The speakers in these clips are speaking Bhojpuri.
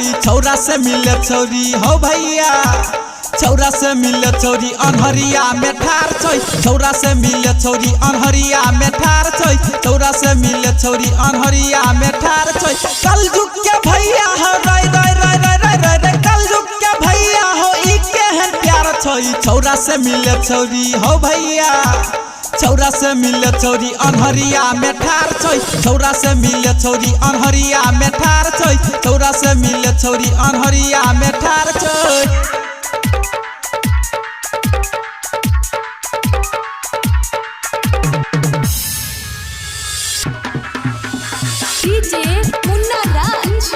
छै छौरा से मिले छौरी हो भैया छौरा से मिले छौरी अनहरिया में ठार छै छौरा से मिले छौरी अनहरिया में ठार छै छौरा से मिले छौरी अनहरिया में ठार छै कलजुग के भैया हो रे रे रे रे रे कलजुग के भैया हो ई केहन प्यार छै छौरा से मिले छौरी हो भैया छौरा से मिले छौरी अनहरिया में ठार छै छौरा से मिले छौरी अनहरिया में ठार छै छौरा से मिले छौरी अनहरिया में ठार छै डीजे मुन्ना राज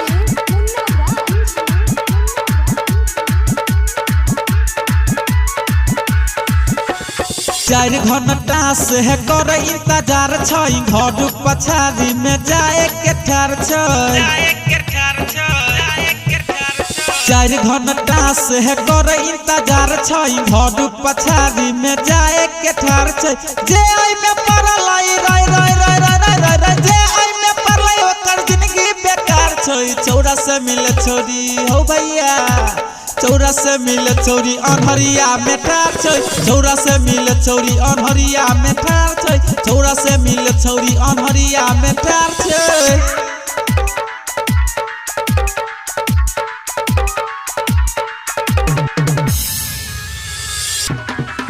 चार घंटा से है कर इंतजार छै घर पछाड़ी में जाए के ठार छै चार घंटा से है कर इंतजार छै घर पछाड़ी में जाए के ठार छै जे आई में पड़ल रे रे रे रे रे जे आई में पड़ल ओकर जिंदगी बेकार छै छौरा से मिले छोरी हो भैया छौरा से मिले छौरी अनहरिया में ठार छै छौरा से मिले छौरी अनहरिया में ठार छै छौरा से मिले छौरी अनहरिया में ठार छै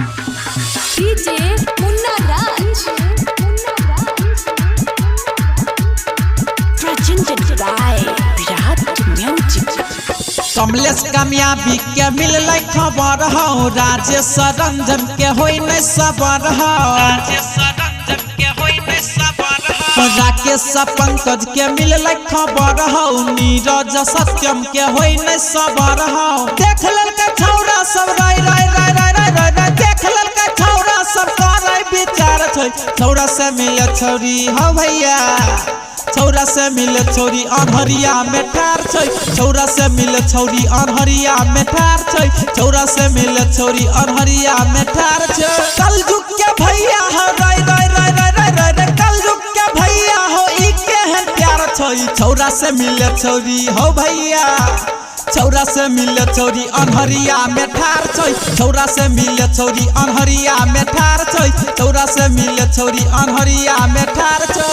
DJ Munna Raj presented by Virat Music Kamlesh कामयाबी के मिलल खबर हो राजेश रंजन के होई नहीं सबर हो राकेश पंकज के मिलल खबर हो नीरज सत्यम के होई नहीं सबर हो देख ललका छौरा सब राय राय राय राय राय राय देख ललका छौरा सब करे विचार छै छौरा से मिले छौरी हो भैया छौरा से मिले छौरी अनहरिया में ठार छै छौरा से मिले छौरी अनहरिया में ठार छै छौरा से मिले छौरी अनहरिया में ठार छै कलजुग के भैया हो रे रे रे रे रे कलजुग के भैया हो ई केहन प्यार छै छौरा से मिले छौरी हो भैया छौरा से मिले छौरी अनहरिया में ठार छै छौरा से मिले छौरी अनहरिया में ठार छै छौरा से मिले छौरी अनहरिया में ठार छै।